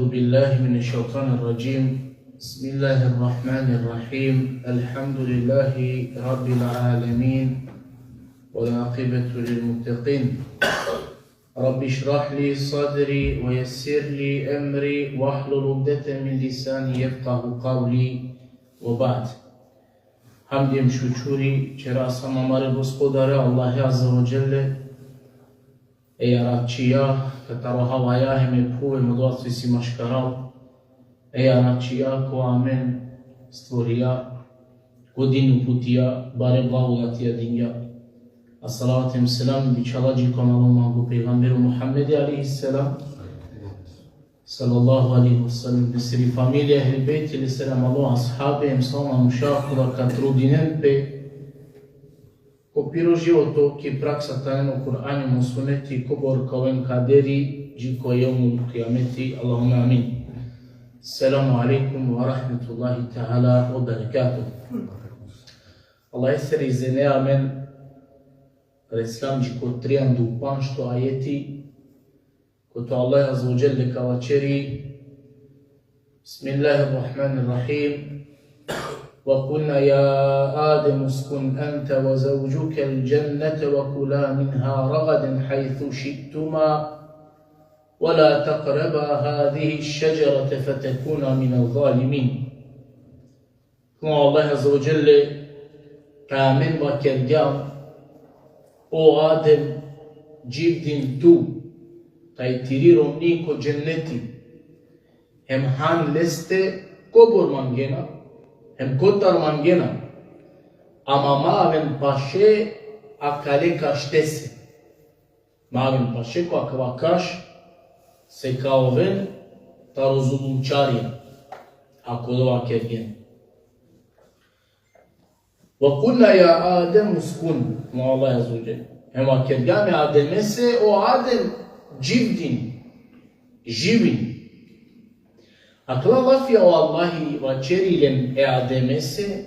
أعوذ بالله من الشيطان الرجيم بسم الله الرحمن الرحيم الحمد لله رب العالمين والعاقبة للمتقين رب اشرح لي صدري ويسر لي أمري واحلل عقدة من لساني يفقه قولي وبعد Hamdjem šučuri, čera sama mare gospodare Allahi Azza wa Jelle, Račija, kataro havaja heme puve modlatvi si maškaral, Račija ko amen stvorija, godinu putija, bare blagodatija dinja. As-salavatem selam, bičalađi komalom pejgamberu Muhammedi alaihi selam, sallallahu alaihi wa sallam, desiri familija ehli bejti, li selam Allah, ashabe, emsalama mušakula, katrudinen pe, ko piro životo, ki praksa tajno Kur'anima suneti, ko borkaven kaderi, jiko jevmu qiyameti, Allahumma amin. Selamu alaikum wa rahmetullahi ta'ala wa barakatuh. Allah eseri izene amen, Islam jiko triandu panšto ajeti, Koto Allah Azza wa Jalla kavacheri, Bismillahirrahmanirrahim. وقلنا يا آدم اسكن أنت وزوجك الجنة وكلا منها رغدا حيث شئتما ولا تقربا هذه الشجرة فتكونا من الظالمين. كما الله عز وجل كامل وكرجام O Adem جيبدين تو تايتيريرو نيكو جنتي هم هان لسته كوبور مانجينا hem kotar mangena, ama maven paše akale kaštese. Maven paše ko akva kaš se kao ven ta rozulunčarija, ako dova kergen. وَقُلْنَا يَا آدَمُ اسْكُنْ Ma Allah Azza wa Jalla. Hem akergame Adem'ese o Adem civdin, živin. Akla lafija o Allahi vačerilem Adem'ese,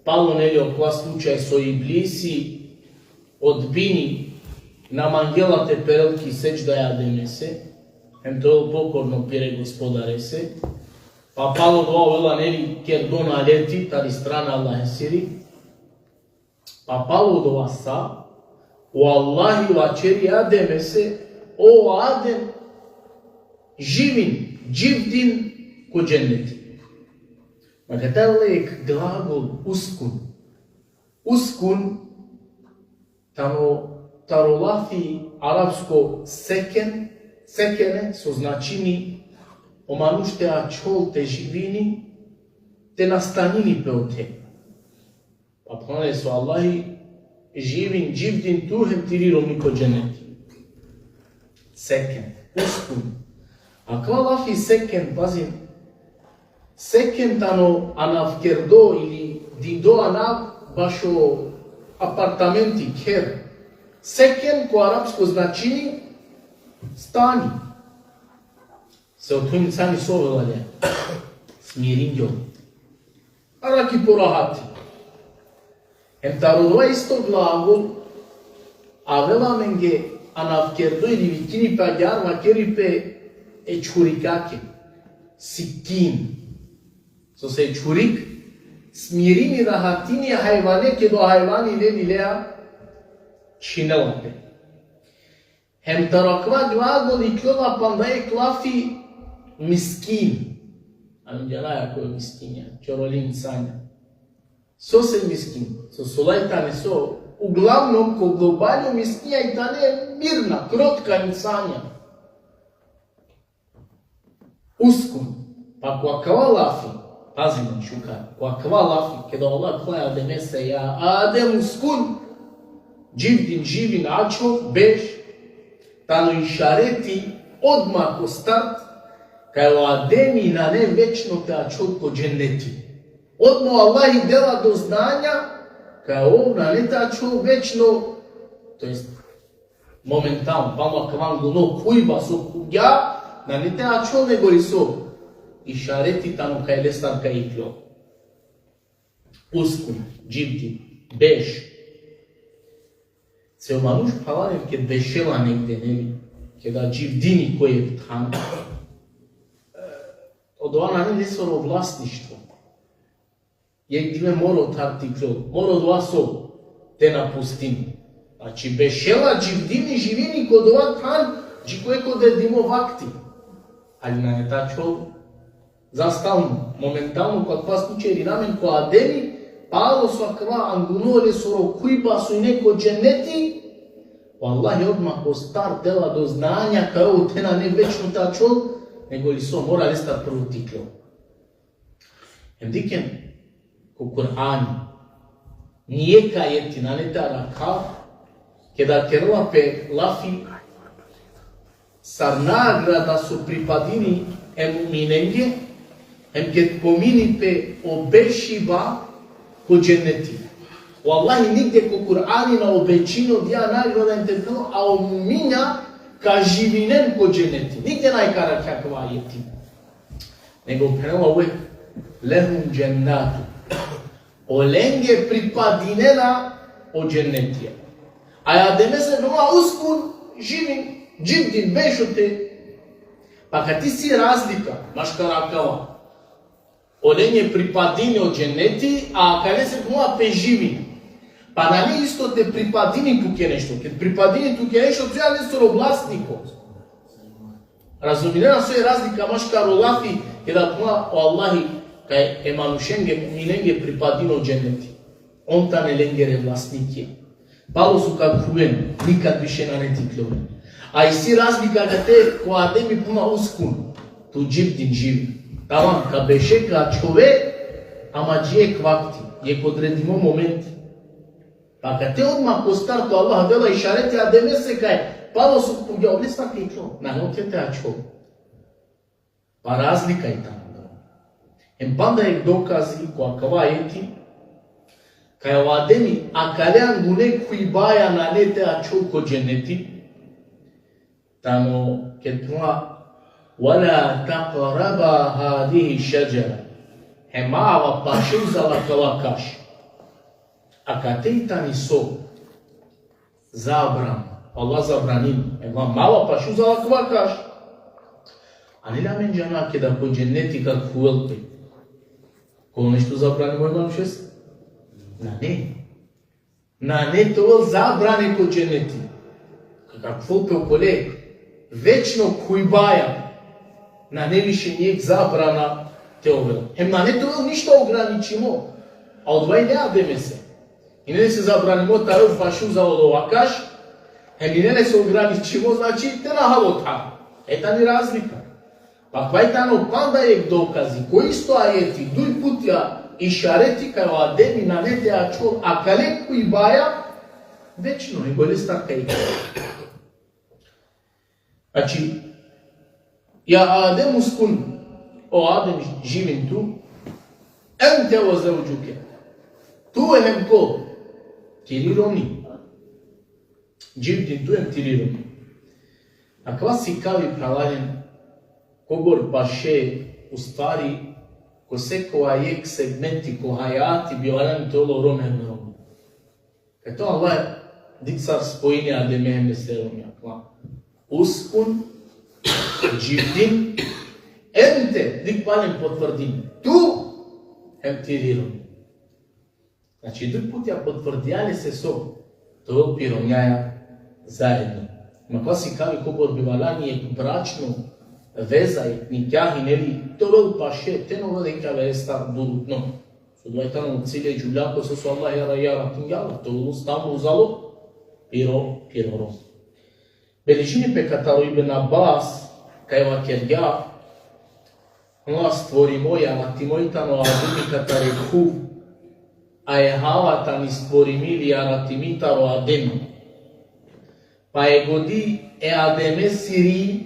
palo neli okla slučaj so iblisi odbini na mangela te perelki sećda Adem'ese, hem to pokorno pire gospodarese, pa palo dva vela neli kerdona leti, tari strana Allah esiri, pa palo dva sa, o Allahi vačeri Adem'ese, o Adem živin, dživdin, ko dženneti. Maka taj lek glagol uskun. Uskun, tarolafi arapsko sekene, so značini omanušte a čol te živini, te nastanini pe o te. Pa ponale su Allahi živin, dživdin, tuhem tirirom niko dženneti. Seken, uskun. A kva lafi seken, pazim, seken tano anav kerdo ili dido anav bašo apartamenti, ker. Seken ko arapsko značini stani. Se od tvojim sami sovelanje. Smirinjo. Araki porahati. Hem tarodova isto glagol, a vela menge anav kerdo ili vitini pa gyarma keripe e čurikake. Sikin. So se čurik smirini rahatini hayvane ke do hayvani ile dilea çinelape. Hem tarakva glagol iklola pandaye klafi miskin. Aminjalaya koyo miskin ya. Čoroli insanja. So se miskin. So solaj tane so uglavnom ko globalno miskinja i tane mirna, krotka insanja. Uskun. Pa ko akava lafi. Pazimo šukar, ko akva lafi, kada Allah klaja Adem'ese ya Adem uskun, dživdin živin aço, beš, tano išareti odmah ko start, kaj o Ademi na ne večno te aço ko dženneti. Odmah Allah i dela do znanja, kaj o na ne te aço večno, to jest momentalno, pamo akvan guno kujba so kugja, na ne te aço nego li so. Išareti tamo kaj lestar kaj iklo. Uskun, dživdin, beš. Se omanuš palanem ke bešela negde, neli, ke da dživdini koje vthan. Odovana ne nesoro vlasništvo. Jak dime moro tartiklo, moro dvaso te na pustini. Znači, bešela dživdini živini kod ova kan, džikuje kod dimo vakti. Ali na ne tačo zastavno, momentalno, kod pa slučajeri namen ko ademi, palo su akva angunore soro kujba su i neko dženeti, Wallahi odmah ko star tela do znanja kao te na ne večno tačo, nego li so mora resta prvo tiklo. Emdiken, ko Kur'ani, nijeka jeti na ne ta raka, kada kerla pe lafi, sar nagrada su pripadini emuminenge, ket pomini pe obešiva ko dženeti. Wallahi nigde ko Kur'ani na obećino dija nagrada entedno, a omuminja ka živinen ko dženeti. Nigde najkara kakva jeti. Nego prema uvek lehum džennatu. Olenge pripadinena o dženetija. A ja demese doma uskun živin, dživdin, bešote. Pa kad ti si razlika, maš karakava, olenge pripadine o dženeti, a kada se doma pe živin. Pa na ne isto te pripadini tuke nešto. Kad pripadini tuke nešto, to ja ne su vlasniko. Razumijena sve razlika, maš karolafi, kada tuma o Allahi, kaj emanušenge, minenge pripadino dženeti. On ta ne lengere vlasnike. Palo su kad kuven, nikad više na ne tiklove. A i si razlika kada te ko ademi puna uskun, tu džibdin živi. Tavan, ka beše ka čove, ama džije kvakti, je kod redimo momenti. Pa kad te odmah po startu Allah dela i šareti, a deme se kaj, palo su kuge, ovdje svaki iklo, na note te ačko. Pa razlika je tamo. Em panda je dokazi ko akava jeti, kaj ovademi, a kaljan gune kui baja na ne te ačko ko dženeti, tamo ketuma, وَلَا تَقْرَبَ هَذِهِ شَجَرَ Hemava paše uzala kalakaš. A kad te itani so zabran, Allah zabranin, ema mala paše uzala kalakaš. A ne la menjana ke da ko dženeti kad fuelpe. Ko nešto zabrani moj man šest? Na ne. Na ne to zabrane ko dženeti. Kad fuelpe okole, večno kujbaja. Na ne više nijek zabrana te ovela. Hem na ne to ništa ograničimo. A odvaj ne ademe se. I ne se zabranimo ta rov pašu za ovakaš. Hem i ne se ograničimo, znači te na halota. Eta ni razlika. Pa kvaj tano panda je dokazi. Ko isto ajeti, duj putja i šareti kao ademi na ne te ačol, a kalek koji baja, večno je bolje starka i kada. Znači, ja Adem uskun, o Adem živim tu, ente o zauđuke. Tu hem ko? Tirironi. Dživdin tu hem tirironi. A kvasi kavi pralaljen, kogor paše u stvari, ko sekova jek segmenti, ko hajati, bivalan tolo romen romen. Kad to Allah diksar spojini Adem meselom jakla. Uskun, dživdin, ente, dik palim potvrdim, tu, hem tirirom. Znači, drugi put ja potvrdijali se so, to pironjaja zajedno. Ma kvasi kavi kogor bivalani je bračno veza je nikjahi, neli, to vel paše, teno velika vesta durutno. Su dvajtano cilje džuljako, se su Allah jara tingjala, to vel stavno uzalo, pirorom. Beličini pekatalo Ibn Abbas, kaj vakerja, ona stvori moja, a ti mojtano, a dumi katare kuv, a je havatan i stvori mili, a ratimitaro adem. Pa je godi e ademe siri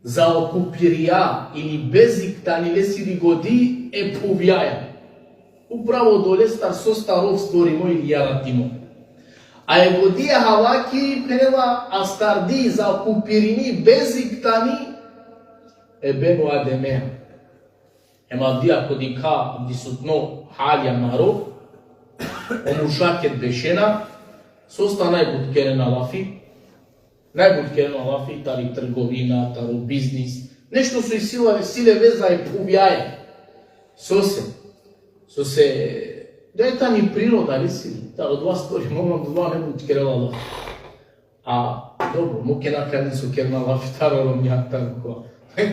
za okupirija ili beziktan ili siri godi e puvjaja. Upravo dole star so starov stvori moj ili ja ratimo. A je godija havaki prela a stardi za kupirini beziktani e benu ademea. Ema dia kodika disutno halja maro, omušaket bešena, sosta najbud keren alafi, tari trgovina, taro biznis, Nešto su i sile veza i ubijaje. Se da je ta ni priroda, ali sili. Da od dva stvori, mogla do dva ne budu kerela Allah. A dobro, muke nakladni su kerna Allah fitarorom njaktanko.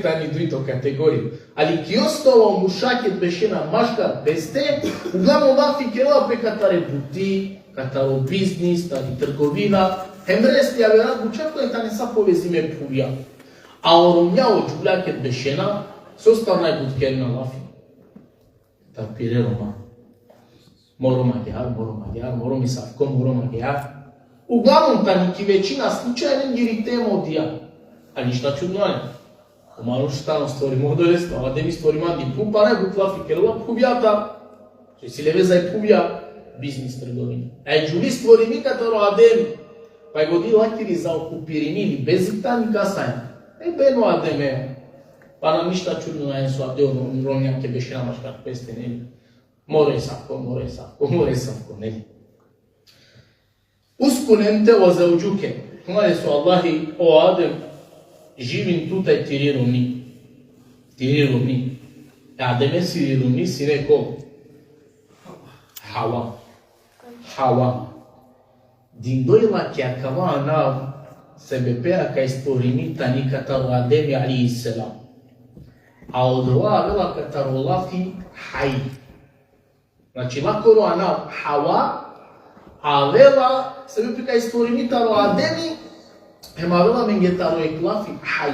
Ta ni duito kategoriju. Ali ki ostalo mušaket bešena maškar bez te, uglavnom vafi kerela pe katare buti, kataro biznis, tani trgovina, hemresti, ali rad bučako je tani sa povezime puvija. A oromjao čulaket bešena, se ostao najbud kerna vafi. Ta pire Roma. Moro mi savkom, moro maghiar. Uglavnom, taniki većina slučaja ne girite modija. Ali ništa čudno ne. Malo šta stvori modolesta, a da mi stvori mandi pupa, ne bu klafi kerla pubijata. Če si leve zaj pubija, biznis trgovina. A džuli stvori mi katero adem. Pa je godi lakiri za okupirini ili bezikta ni kasajna. Beno ademe. Pa nam ništa čudno ne su adeo ronjake bešena maškar peste ne. More savko, ne. Uskunente o zauđuke. Male su Allahi, o Adem, živim tutaj tiri rumni. Ademe si rumni si neko Hawa. Din doila che acavana sebepea ca istorimita ni cataru Ademi alayhi salam. A odroa avela cataru lafi hai. Znači, lakoro ana Hawa, avela sebepea ca istorimita ro Ademi, avela mengetaro eklafi hai.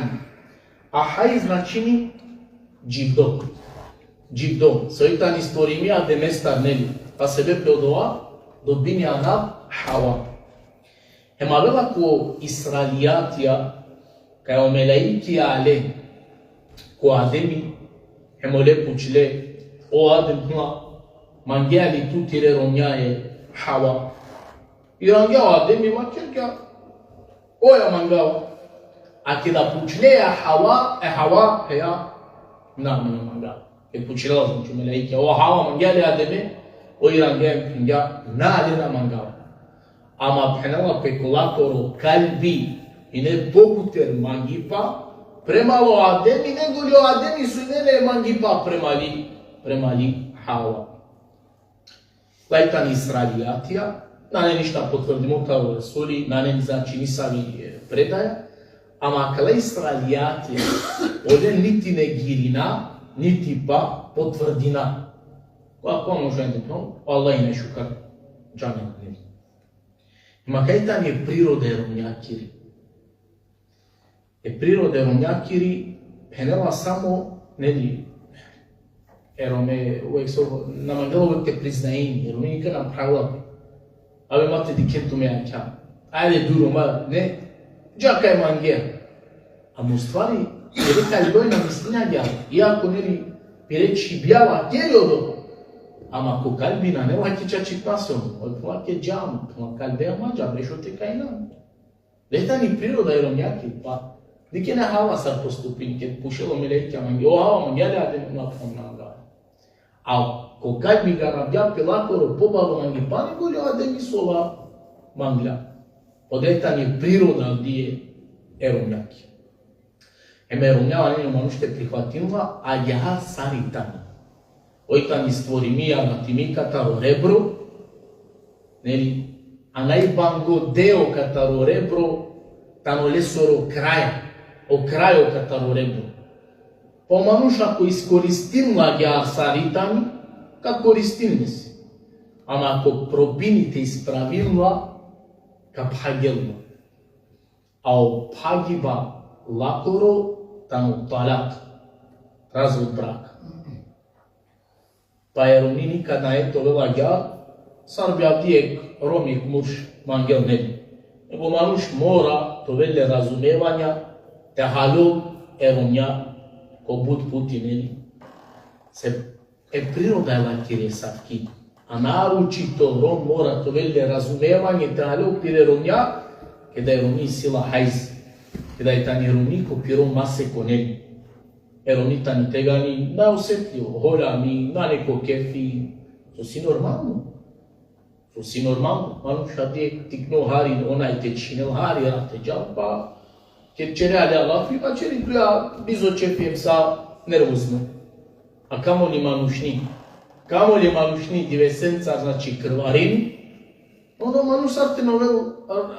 A hai značini Jivdo. Să uita în istorimia de mestarneli. Pa sebe pe odoa, dobini ana Hawa. Avela cu Israeliatia, ca o melaikia ale, cu Ademi, hemole pucile, o Adem până mangeali tu tire romniae Hawa. Irangeau Ademi, ma chiar oia mangau. Aqui da pucilea Hawa, ea, não mangau. E pucilea la zunci melaikia, o Hawa mangeali Ademi, o Irangea împingea, n-ale na mangau. Ama penala pe colatoro calbi ine poputer mangipa premalo Ademi negulio Ademi sunele mangipa premali Hawa. Laitan Israeliatia, nane ništa potvrdimo kao Rasuli, nane znači nisavi predaja, ama kala Israeliatia ode niti ne girina, niti pa potvrdina. Kako može to? Allah ine šukar džamen. Ma kajtan je prirode romnjakiri. Prirode romnjakiri penela samo nedi. Uvijek su na mangala uvijek te priznajeni, jer oni nikad nam pravila. Ave mate di kentu me anka. Ajde duro ma, ne? Džaka je mangija. A mu stvari, je reka li dojna mislina djala. Iako neli pireći bjala tjeli od ovo. Ama cu calbina ne laki ceea pasom, o laki geam, ma calbea magia, breșote caina. Leta ni priroda ironiaki, pa. Dike ne hawa s-ar postupin, că pușelo melei mangi, o hawa mangiale ade na pomnanga. Au cu calbi garabia pe lacoro pobalo mangi pani goli ade misola mangla. Odeta ni priroda die ironiaki. Emeruneava ne manuște prihvatinva a ea saritani. Oita ni stvorimia na timi kataro rebro, neli, anai bango deo kataro rebro, tano lesoro o krajo kataro rebro. Pa manuša ako iskoristimla ja saritani, ka koristimnes. Ama ako probinite ispravilna, ka phagelna. A o phagiba lakoro, tano talak, razvod braka. Pa je Romi nikad na eto vela gja, sam bi avdijek Romik muž mangel nebi. Nego manuš mora to vele razumevanja, te halog Romja ko bud puti nebi. Priroda je lakire savki. A naročito Rom mora to vele razumevanje, te halog tire Romja, kada je Romi sila hajz, kada je tani Romi ko pirom mase ko nebi. Oni tani tega ni naosjetljivo, hola mi na neko kefi, to si normalno. Manuša gdje tikno hari, onaj te činel hari, rate džal, pa Kad cerea alea la fi, pa ceri tu ja bizočepijem sa nervozno. A kamoli manušni divesenca, znači krvarini, onda manuš sarte novel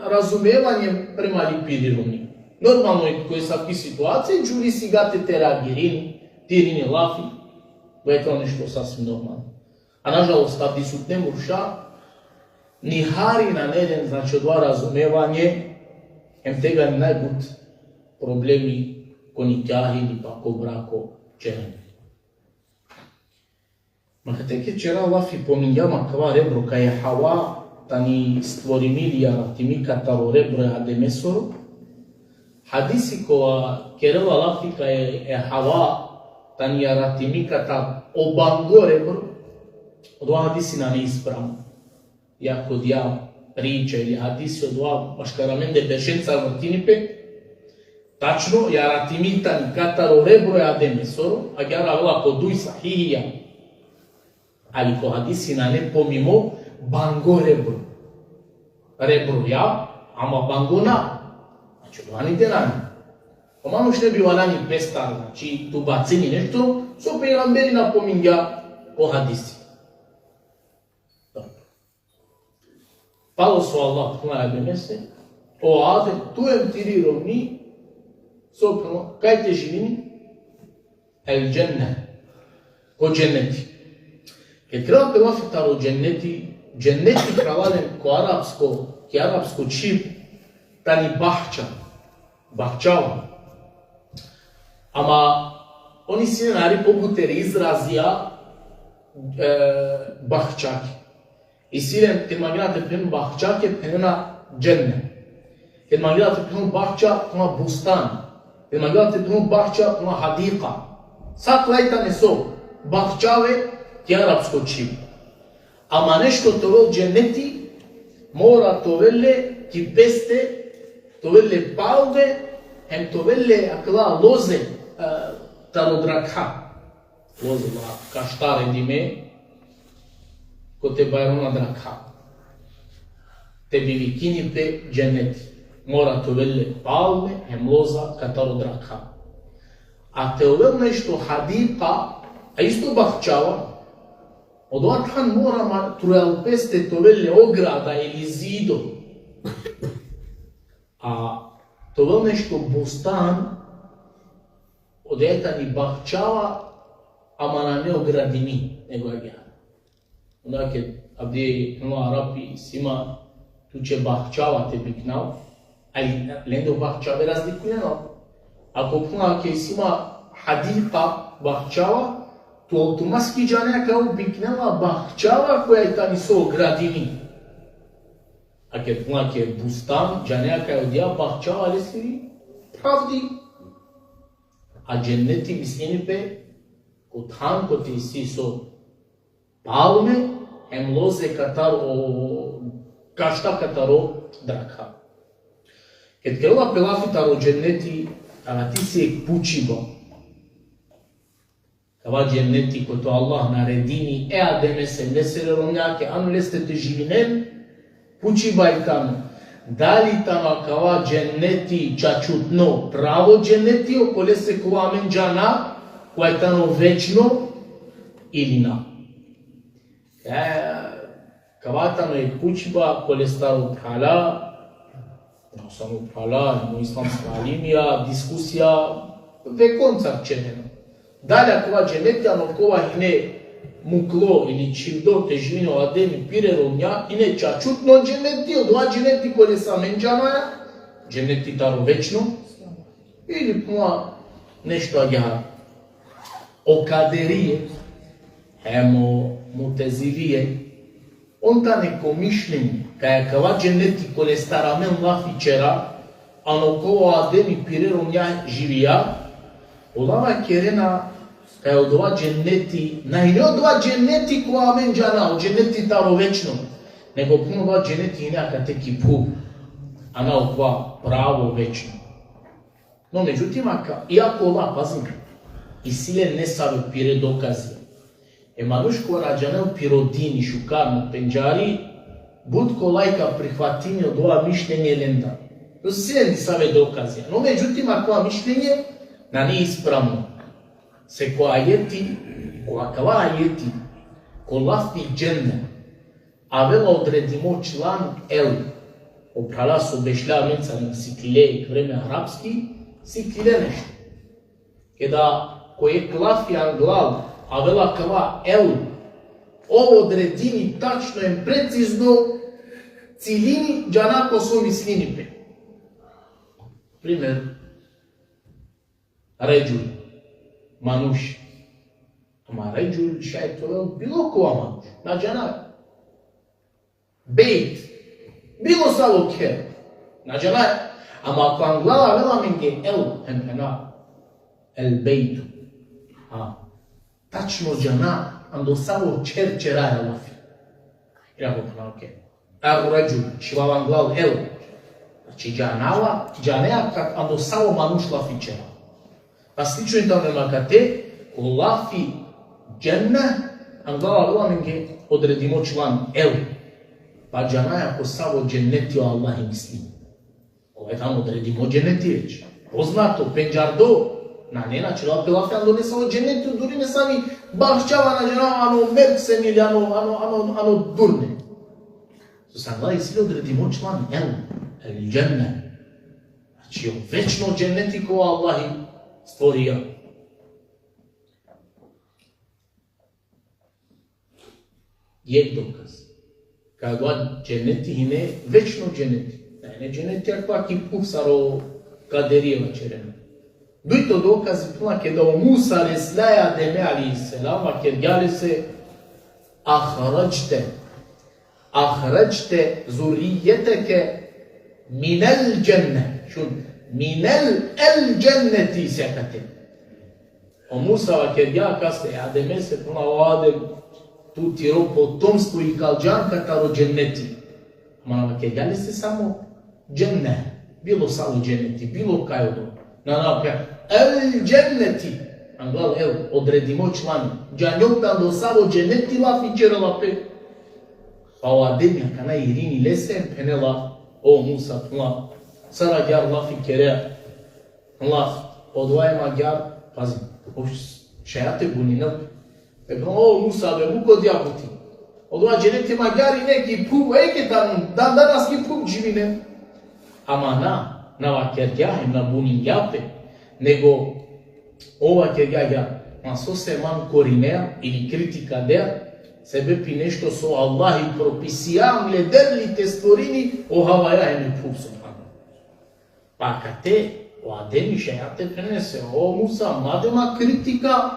razumevanjem prema lipirironi. Normalno je koje sa takve situacije, džuri si gate te reagirini, tirini lafi, da je to nešto sasvim normalno. A nažalost, abdi su ne murša, ni hari na neden, znači odva razumevanje, em tega ni najbut problemi ko nikjahi ili pa ko brako čerani. Maka teke čera lafi pominjama kva rebro ka je Hawa, tani stvorimilija timika taro rebro je ademesoro, hadisi kova kerela lafi ka je Hawa, tani aratimika ta obango rebro, odva hadisi na neispravno. Iako dja priča ili hadisi odva baškaramende bešenca vrtinipe, tačno, jaratimita ni kataro rebro je ademesoro, a gyara vela koduj sahihija, ali ko hadisi na ne pomimo bango rebro. Rebro ja, ama bango na. Znači, odvani denani. Manuš ne bi valani pestar, znači tu bacini nešto, so pejgamberi napominja o hadisi. Palo su Allah tna ademese, o Adem, tujem tiri rovni, so kaj te živini? El dženne, ko dženneti. Kad treba pelafitaro o dženneti kralalem ki arapsko čib, tani bahčava. Ama oni sinari poput izrazija bahčake. I silem, kad magirate prema bahčake, prema dženne. Kad magirate prema bahča, prema bustan. Kad magirate prema bahča, prema hadika. Sak lajta ne so, bahčave ti arapsko čib. Ama nešto tovel dženeti, mora tovelle ki peste, tovelle palde, hem tovelle akla loze tarodrakha. Loze la kaštare dime, ko te bajrona drakha. Te bivikini pe dženeti. Mora tovelle palde, hem loza katarodrakha. A teovel nešto hadika, a isto bahčava, od athan mora truel peste tovelle ograda ili zido. A tovel nešto bustan, od etani bahčava, ama na ne ogradini, nego agja. Onda kad abdije krenula Arapi sima, tu će bahčava te biknav, ali lendo bahčave razlikujeno. Ako krenula kad sima hadika bahčava, to automatski džanija kao biknela bahčava koja je tani so gradini. A kad plak je bustan, džanija kao dja bahčava lesiri pravdi. A dženneti mislinipe, kod han kod ti si so palme, hem loze kataro, kašta kataro drakha. Kad krela pelafitaro dženneti, a ti si ek pučiba. Kava dženneti ko to Allah naredini, ademe se nesere romnjake, anu leste te živinem, pučibaj tamo. Da li tamo kava dženneti čačutno pravo dženneti, okole se kova men džana, koja je tamo večno ili na. Kava tamo je pučiba, kole staro phala, no samo phala, no islamska alimija, diskusija, ve koncar čereno. Dalje kova dženeti, ano kova hine muklo ili čivdo te živine o ademi pire romnja, hine čačutno dženeti, od dva dženeti koje sa menđanaja, dženeti taro večno, ili puma nešto agja. O kaderije, hemo mutezilije, on ta neko mišljenje, kaja kava dženeti koje stara men lafi čera, ano kova ademi pire romnja živija, Olava kerena kaj od dva dženeti, najne od dva dženeti koja men džana, od dženeti taro večno, nego puno dva dženeti inaka teki pub, a na okva pravo večno. No, međutim, iako ova, pazim, i sile ne save pire dokazi, emanuško rađanel pirodini šukar na penđari, budko lajka prihvatini od ova mišljenje lenda. No se ne sa vede okazija. No međutim, ako mišljenje, na nije ispravno. Se ko ajeti, ko akava ajeti, ko lafi dženne, a vela odredimo član el, oprala su bešla menca na siklije vreme arapski, siklije nešto. Kada ko je klafi anglav, a vela kava el, ovo odredini tačno je precizno cilini džanako su mislini pe. Primjer, ređul, manuš. Ama ređul šaj to je bilo kova manuš, na džanaj. Bejt, bilo salo kjer, na džanaj. Ama ako anglava vela menge el, hempena, el bejtu. Tačno džana, ando samo čeraja lafi. Iako ponavke. Evo ređul, šivala anglav el. Znači džaneja kad ando samo manuš lafi čera. Pa slično je tamo makate, ko lafi dženne, anglava vela menge odredimo član el. Pa džanaja ko samo dženneti o Allah i misli. Ovaj tamo odredimo dženneti reći. Poznato, penđardo, na ne način, ali lafi ando ne samo dženneti, duri ne sami bahčava na džanava, ano merksem ili ano durne. To sam Allah i sili odredimo član el dženne. Znači, večno dženneti ko Allah i stvorio. Je dokaz. Kad god dženeti hine, večno dženeti. Ne dženeti akva ki pufsaro kaderijeva čerena. Dujto dokazi puna kada o Musa reslaja deme ali selama kergali se ahračte zurijeteke minel dženne. Šun, minel el dženneti sekate. O Musa va kerga kaste, ademe se puna o Adem tu ti ro potomstvo i kalđanka taro dženneti. Ma kergali se samo dženne. Bilo samo dženneti, bilo kajodo. Na napja, el dženneti. Angla el, odredimo člani. Džanjoktan do samo dženneti lafi čera lape. Pa o Ademja kana irini lesen penela o Musa puna. Sara gyar lafi kere. Laf, odvajma gyar, pazi, šajate bunine. O Musa be muko diabuti. Odva dženneti ma gyari neki pub, eke tanun, dan danas ki pub živine. Ama na vakergahim, na buninjape, nego ova kergaja, ma so se man korinea ili kritika dea, sebe pi nešto so Allah i propisijam lederli te stvorini o havaja eme pub subhanu. Pa kate, o Ademi šajate prenese, o Musa, madema kritika,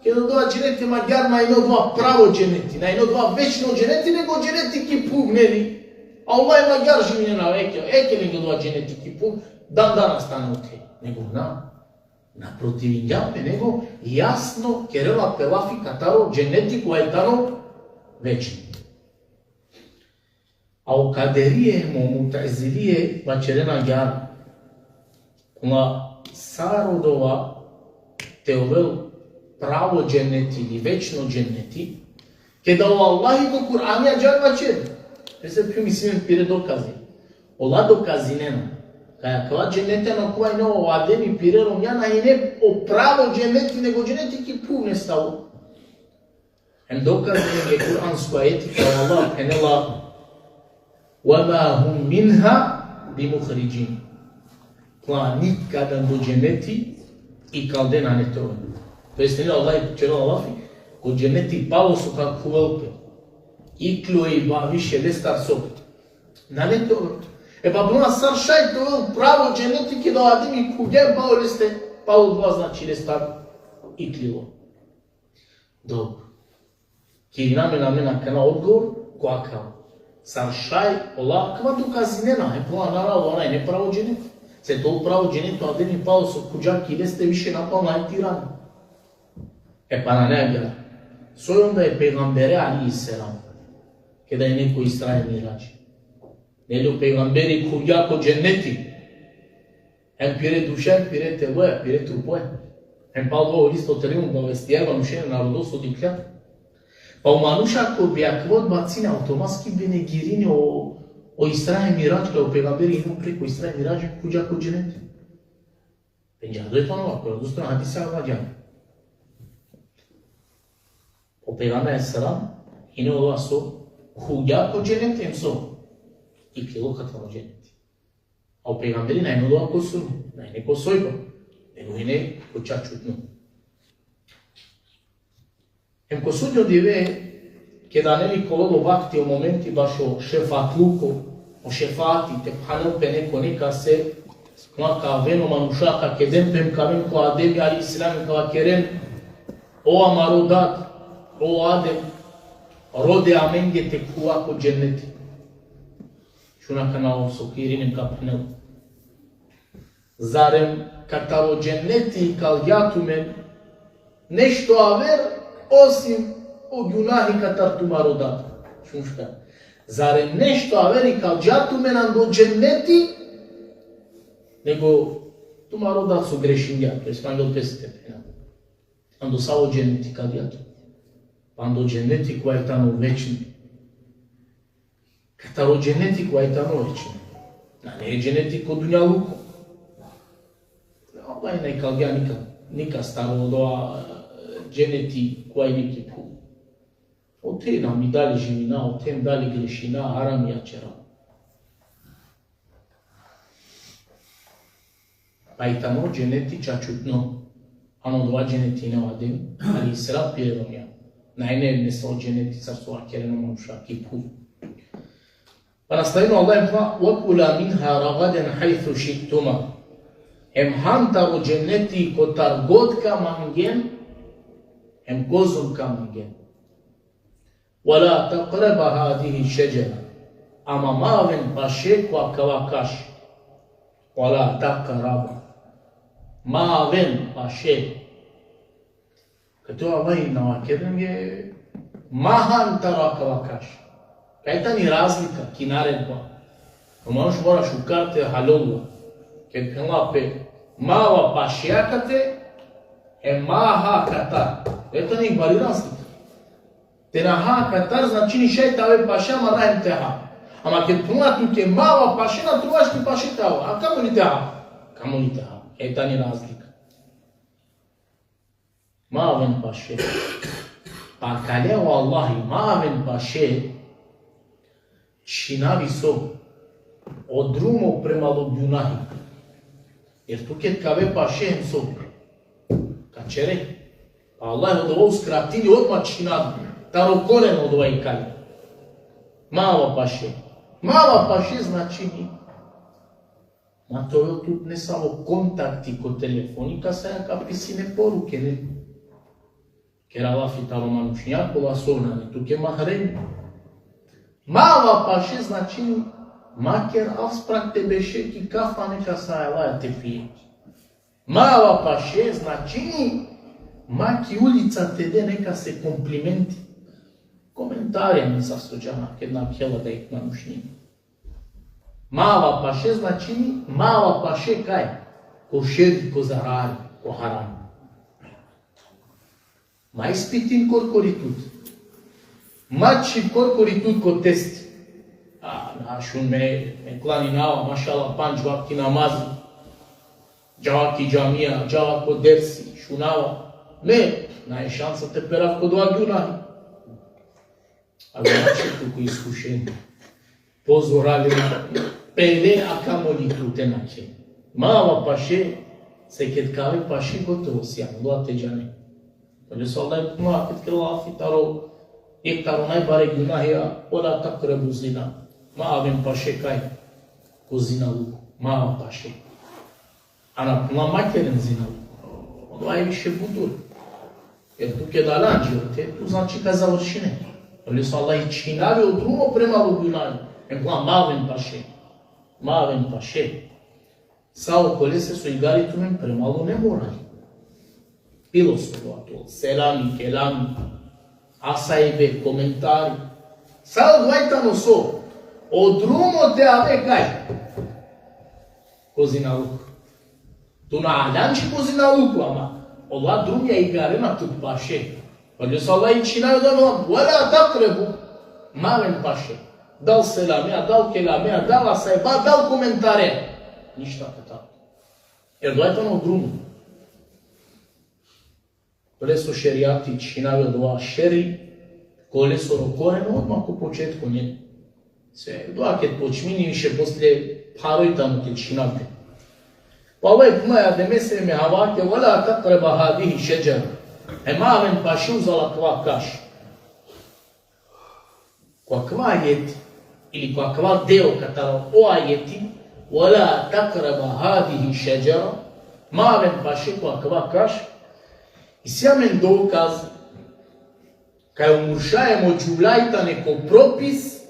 kada doa dženeti ma gyar na ino dva pravo dženeti, na ino dva večno dženeti, nego dženeti ki pub neli. Allah ima gyar živine na eke nego dva dženeti ki pub, dan danas stane okej. Nego naprotiv injape, nego jasno kerela pelafi kataro dženeti koja je tano večni. A u kaderije mu mutazilije vačerena gyar, kuma sarodova teovel pravo dženeti ili večno dženeti, kada o Allahi do Kur'anija gyar vačer.Ese più mi si pire dokazi. O la dokazi nena. Kaja kva dženete na koja ino o Ademi pirerom jana i ne o pravo dženeti, nego dženeti ki pub ne stavu. Hem dokazi je kuransko etika Allah penela وَمَا هُمْ مِنْهَا بِمُخْرِجِينَ. Kva nikada do dženeti i kaldena ne trove. To jest ne Allah i čelo Allahi, ko dženeti palo su kako velpe. Iklio i ba više destar sobe. Na ne to. E pa buna sar šaj to pravo dženetike da Ademi kugem pao leste, pao dva znači destar iklilo. Dobro. Kiri namena kana odgovor, koakav. Sar šaj olakva dokazi nena, e pa naravno onaj ne pravo dženet. Se to pravo dženetu Ademi pao su kuđaki leste više napao najtirani. E pa na nebjela. Soj onda je pegambere ali selam. Kada je neko istraje mirađe. Nelju pegamberi kurjako dženneti. Hem pire dušen, pire teloja, pire trupoja. Hem pa odvoju listo terijum da vestijeva nušene narodosu dikljata. Pa u manuša ko bi akvod bacine automatski bi negirine O Israel miraj, că o pegamberi nu plec, o Israel miraj cuja cu genet. Pentru doi tonu acolo, dus în hadis al-Vajan. O pegamberi salam, ine o lua so, cuja cu genet în so. I pilo că tonu genet. O pegamberi n-ai nu lua cu sun, n-ai ne cu soibă. Nu ine cu cea ciutnu. Em ko sudio dive che da neli kololo vakti o momenti bašo šefatluko, o šefati te phanel pene konika se ma ka veno manushaka kedem pem kamen ko adebi al islam ka keren o amarodat o adem rode amenge te kuwa ko jannati shuna kana o sokirin ka phanel zarem kataro jannati kal yatumen nešto aver osim o gunahi katar tumarodat. Šuška. Zare nešto averi kao džatumen do dženneti, nego tumarodat su grešinja, to je smanjil pestepena. Ando samo dženneti kao djatu. Ando dženneti koja je tamo večni. Kataro dženneti koja je tamo večni. Na ne je dženneti kod dunja luku. Ovaj ne kao dja nika staro doa dženeti koja je neki put. O te nam i dali živina, o tem dali grešina, haram jačera. Pa i tamo dženeti čačutno, ano dva dženeti ne vadem, ali sra pjerom ja. Najne ne sa dženeti sa sva kjereno manuša ki put. Pa nastavimo Allah im pa, وَكُلَا مِنْهَا رَغَدًا حَيْثُ شِئْتُمَا. Em hantaro dženeti kotar god ka mangen, em gozum ka mangen. ولا تقرب هذه الشجرة أما ماوين باشيك وكواكاش ولا تقرب ماوين باشيك كتو الله نواكرم je mahan tara kavakaš. Kaj ta ni razlika ki naredba? Možeš moraš u karte halolva. Kad kalape mava pašjakate maha katar. Eto ni bari razlika. Te na ha katar znači ni šeita ove paša ma rajem te ha. Ama kad puna tu ke mava pašina truvaš ti pašita ova. A kamo li te ha? Kamo li te ha? Eta ni razlika. Maven paše. Pa kaleo Allahi maven paše și navi so o drumo prema lobjunahi. Jer tu kad kave paše en so. Ka čere. Pa Allah je odovao skratili odmah činavi. Taro koreno od ovaj kalje. Malo paše. Malo paše znači ni. Ma to je tu ne samo kontakti kod telefonika, saja ka pisine poruke, ne. Ker Allah fi taro manušnjak, ova sovna, ne. Tu ke mahrem. Malo paše znači ni. Maker avsprak tebe šeki kafa neka saja laja te pije. Malo paše znači ni. Maki ulica te de neka se komplimenti. Komentarje mi sa sođama, kad nam htjela da ih nanušnjim. Mala paše znači mala paše kaj? Ko šedi, ko zarari, ko haram. Ma ispitin korkoritut. Mači korkoritut ko testi. Našun me klani nava, mašala panč vakti namazi. Džavaki džamija, džavako dersi, šunava. Ne, naj šansa te perav kod vagjunani. Ali znači tu koji iskušenje. Pozorali na pele, a kamoli tu te naće. Mala paše, se kad kave paše gotovo si, ano doa te džane. Pole su Allah je puna, kad krila taro, ek taro najbare gunahija, ola takrebu zina. Ma avem paše kaj? Ko zina luku. Mala paše. Ana puna makeren zina luku. Ono je više budur. Jer tu kada lađe te, tu znači ka završine. Ali su Allah i činave u drugo prema lubunaju. En plan, maven paše. Sao kolese su igali tumen premalo ne morali. Bilo su to, selami, kelami, asaibe, komentari. Sao dvajtano so, od drugo te ave kaj? Kozi na luku. Tu na adanči kozi na luku, ama Allah drugja igarena tu paše. Ali su Allah i činaju da vam, wala takrebu, maven paše. dau selamea, dau chelamea, dau la saiba, dau comentarea. Ništa tako. Jer gledajte ono drugo. Bile su šerijatić i navedova šeri, koje su rokoreno odmah u početku nje. Sve, dvaket počmini više poslije paroj tamo tečinate. Pa ovaj punaja demese me havake, vola takreba hadihi šeđara. Maven pa še uzala kva kaš. Kva jeti, ili kva deo katara o ajeti, vola takreba hadihi šeđara, maven pa še kva kaš, i sjamen dokaz, kaj umuršajemo džuvlajta neko propis,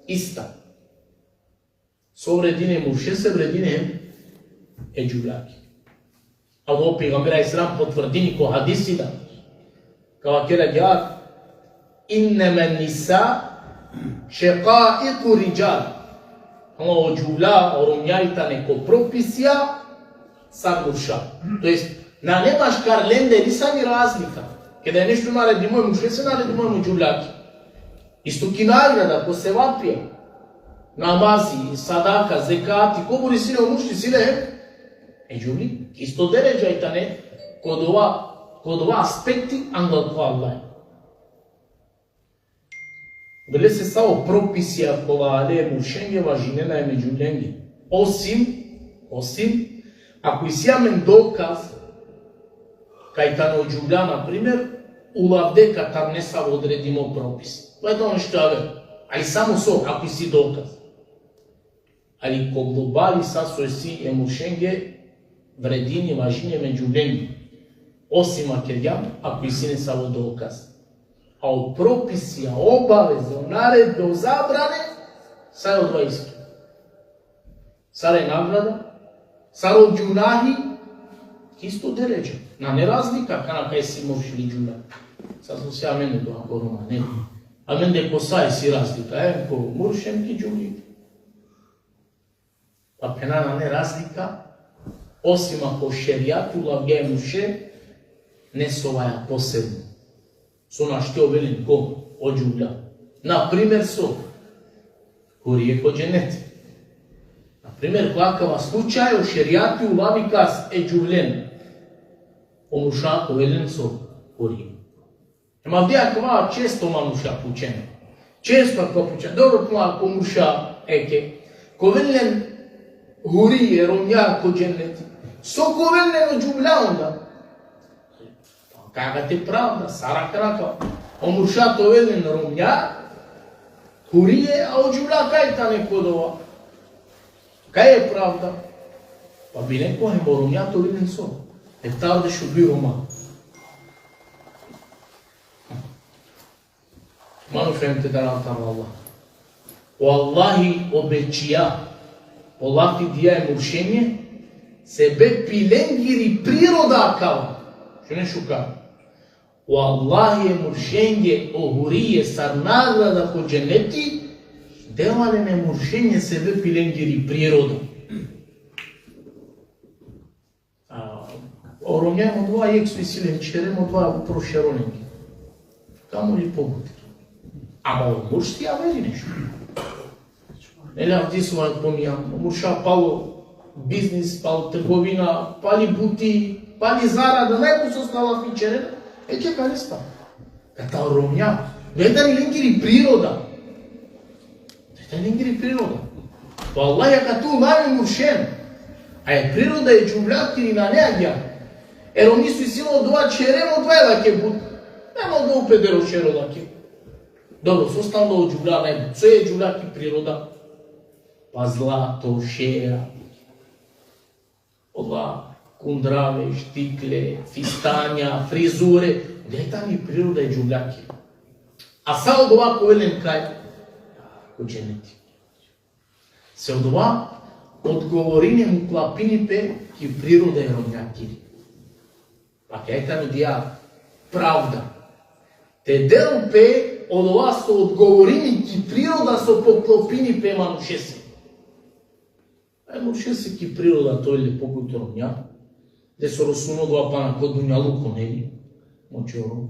ista. So vredine murše se vredine džuvlaki. A ovo pejgambera islam potvrdini ko hadisi da. Kao kjera djak, innama nisa šeqaiku riđal. Ovo džuvla, oromjajta neko propisja, sad murša. To jest, na nemaš karlende, nisa ni razlika. Kada je nešto naredi moj muške, se naredi moj džuvlaki. Isto ki nagrada, ko se vapije, namazi, sadaka, zekati, ko budi sile u muški sile, džuvli, isto deređajta ne, kod ova aspekti, angla ko Allah. Bile se samo propisija kovale mušenge važinena je među ljengi. Osim, ako je sjamen dokaz, kaj ta ne ođuvlja, na primjer, ulavde kad tam ne samo odredimo propis. To je to nešto ali samo so, ako si dokaz. Ali ko globali saso si mušenge vredini važinje među ljengi. Osim ako si ne samo dokaz. A o propisi, a obaveze, o naredbe, o zabrane, sad je od dva isto. Sad je nagrada, sad od džunahi, isto deređa. Na nerazlika, kana kaj si moš ili džunah. Sad smo se ja mene do akoroma, ne. A mende ko saj si razlika, ko muršem ki džuni. Pa penana ne razlika, osim ako šerijatu lavge muše, ne sovaja posebno. So naštio velim ko ođuvlja. Naprimjer so, korije ko dženeti. Naprimjer, kakava slučaj o šerijatu ulavi kas džuvljen. Omušako velim so korije. Ema vdija kva često manuša pučene. Često ako pučene. Dobro kva ko muša eke. Ko velim hurije, romja ko dženeti. So ko velim ođuvlja onda. Kaga te pravda, Sara kraka. Omurša to velim romja, hurije, a ođuvlja kaj ta neko dova. Kaj je pravda? Pa bi neko hemo romja to velim so. Tavde šu bi Roma. Manu fehmte da ratam Allah. O Allahi obećija, polati dija je muršenje, sebe pilengiri priroda kao. Što ne šuka? O Allah je muršenje o hurije sad nagrada ko dženeti, devalene muršenje sebe pilengiri priroda. Oromjamo dva jeksu i silen čeremo dva prošeronengi. Kamo li poguti? A malo muršti, a veli nešto. Eljam ti su vam pomijam, murša palo biznis, palo trgovina, pali buti, pali zarada, najbolj su ostala fičerena, čeka ne stava. Kad ta oromja, gledaj ni lingiri priroda. Gledaj lingiri priroda. Pa Allah je kad tu laju muršen, a je priroda je džuvljati na neagija. Jer oni su silo dva čeremo, dva lake bud. Nema da upedero čero lake. Dobro, su ostalo od džuvlja najbolj. Co je džuvljaki priroda? Pa zlato, šeja, ova kundrave, štikle, fistanja, frizure. Gdje tam je priroda i džuvljaki? A sad od ovako velim kaj? Ko dženeti. Se od ova odgovorine mu klapini pe ki priroda je romnjakiri. Pa kaj tam dija pravda. Te delu pe od ova su odgovorini ki priroda su poklopini pe manušesi. Manušesi ki priroda to ili poput romnja. Gde su rosuno dva pana kod dunja luko nevi. Moći ovo.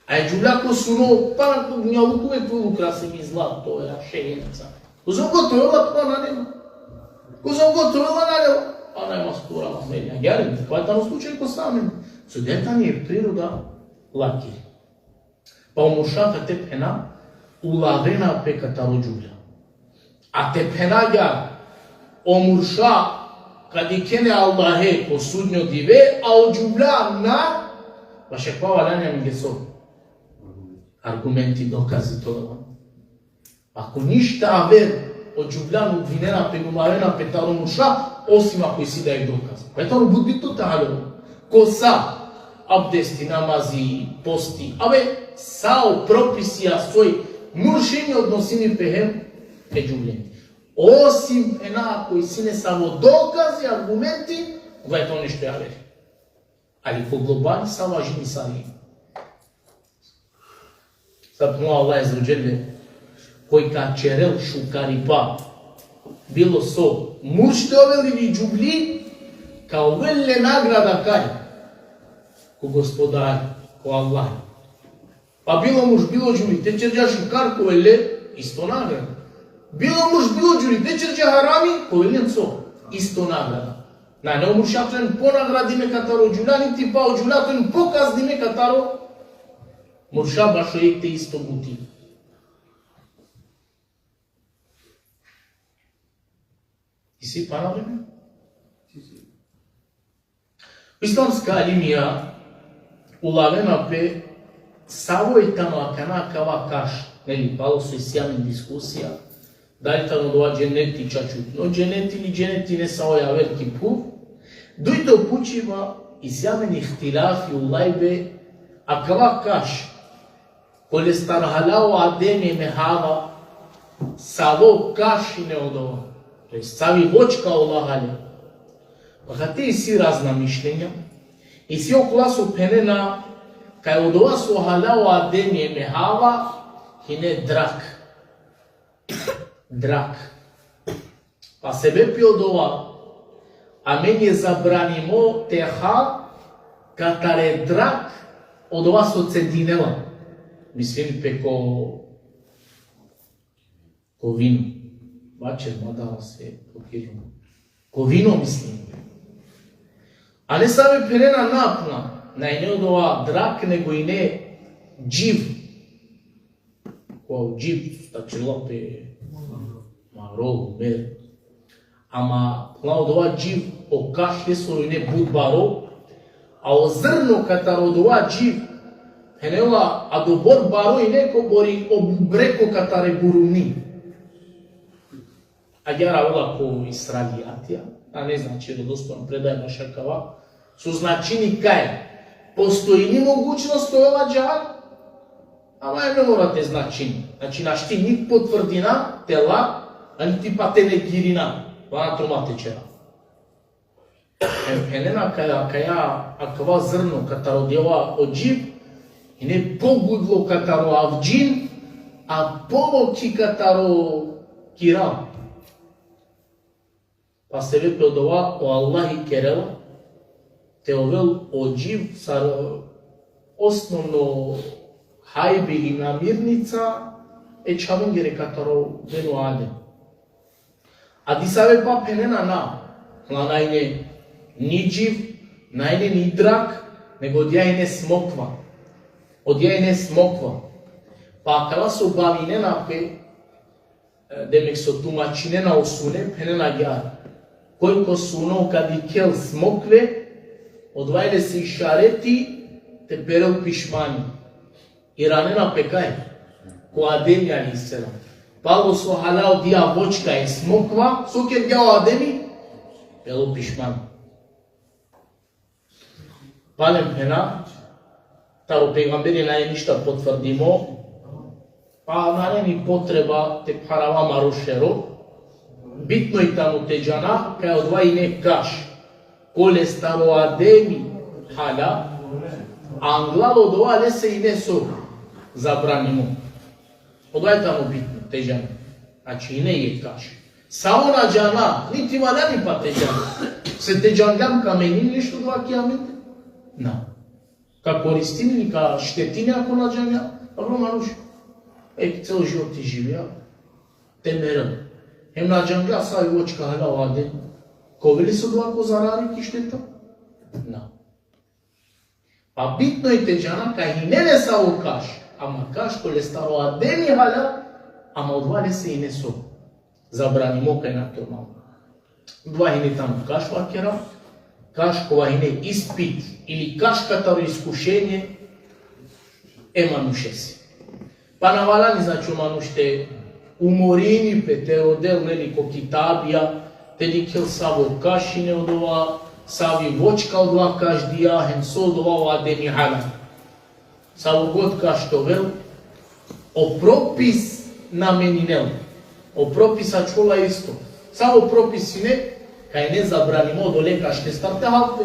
Ai giulea cu suno, pana cu mi-au lucru tu lucra să mi zlato, așa e înța. Cu să controlă la pana ne. Cu să controlă la ne. Ana je mastura la media. Chiar, poate nu slučaj ko samim. Su detaljni je priroda laki. Pa omušata te pena ulavena pe katarođulja. A te pena ga omurša kad ikene Allahe ko sudnjo dive, a ođulja na vaše pavalanja mi geso. Argumenti, dokazi toga. Ako ništa aver ođuljanu vinena pe ulavena pe taromurša, osim ako si daje dokaz. Pentru budbi to ta'ala. Ko sa abdesti, namazi, posti, ave sau propisija svoj muršenje odnosini pehem eđuljeni. Osim ena koji si ne samo dokazi, argumenti, vaj to ništo ja veri. Ali po globali sa važini sali. Sad mu Allah je zauđele koji ka čerel šukaripa bilo so mušte oveli džubli kao vele nagrada kaj ko gospodar, ko Allah. Pa bilo muž, bilo džubli, te čerđa šukar ko vele isto nagrada. Bilo muž, bilo džubli, te čerđa harami ko vele co isto nagrada. Na ne omuršapten po nagradi me kataro džula, niti pa o džula, to in pokazni me kataro murša bašo ek te isto buti. I si pana vreme? Islamska alimija ulavena pe savoj tamo akana kava kaš. Neli, palo su i sjamin diskusija. Da li tamo doa dženeti čačut. No dženeti ni dženeti ne savoja veliki puv. Dojto pučiva i sjamin ihtilafi u lajbe a kava kaš. Kole starhalao ademe mehava savo kaši ne odova. To je savi vočka Allahalja. Pa kad te si razna mišljenja, i si okula su penena, kaj od ova su halao ademije mehava, hine drak. Drak. Pa sebe pi od ova, a meni je zabranimo teha, katare drak, od ova su cedinela. Mislim peko ko vino. Bačer, mada se pokirimo. Ko vino mislim. A ne same penena napna, ne od ova drak, nego i ne dživ. Ko dživ, znači lope, maro, mer. Ama od ova dživ, o kašle su i ne budbaro, a o zrno katar od ova dživ, penela, a do bor baro i neko bori obubreko katare buruni. A jara ola ko Israelijatija, a ne znači rodostojno predaje naša kava, su značini kaj. Postoji ni mogućnost to ova džar, ama je ne morate značini. Znači naš ti nik potvrdina, tela, a niti pa te negirina, vana tromate čera. Penena kaja akva zrno katarodjeva odživ, i ne pogudlo kataro avđin, a pomoći kataro kiram. Pa se vepe od ova o Allahi kerela, te ovel odživ sa osnovno hajbi i namirnica e čavengere kataro venu ade. A di save pa penena na najne ni dživ, najne ni drak, nego odjajne smokva. Odjajne smokva. Pa kala su bavinena pe, demek su tumačinena osune, penena gjara. Koliko su ono kad i kel smokve, odvajne se i šareti, te perel pišmani. I ranena pe kaj? Ko Adem ali selam. Palo su halao dia vočka i smokva, soker djao Ademi, perel pišmani. Palem pena, taro pegamberi naje ništa potvrdimo, pa nane ni potreba te parava marošero, bitno je tamo teđana, kaj odvaji ne kaš. Kole staro Ademi hala, anglalo doa ne se i ne so zabranimo. Odvaji tamo bitno teđana. Znači i ne je kaš. Samo na džana, niti manani pa teđana. Se teđangam kamenin nešto dva kijamente? Na. Ka koristili, ka štetine ako na džamija, dobro manuš. Cel život ti živio, temerel. Hem na džamija sa i očka hala ovade. Kovili su dvako zarari ki šteta? Na. Pa bitno je teđana, ka i ne sa u kaš, ama kaš kole staro adeni hala, ama odvale se i ne so. Zabranimo kaj na to malo. Dva hine tamo kaš vakera, kaš kova hine ispit ili kaš kataro iskušenje, manuše se. Pa navalani znači manušte umorini pe te odel neliko kitabija, te dikel savo kašine od ova, savi vočka od ova kaš dijahen, so od ova adeni hala. Savo god kaš to vel, o propis nameninel. O propisa čula isto. Samo propisi ne, kaj ne zabranimo do leka šte starte halpe.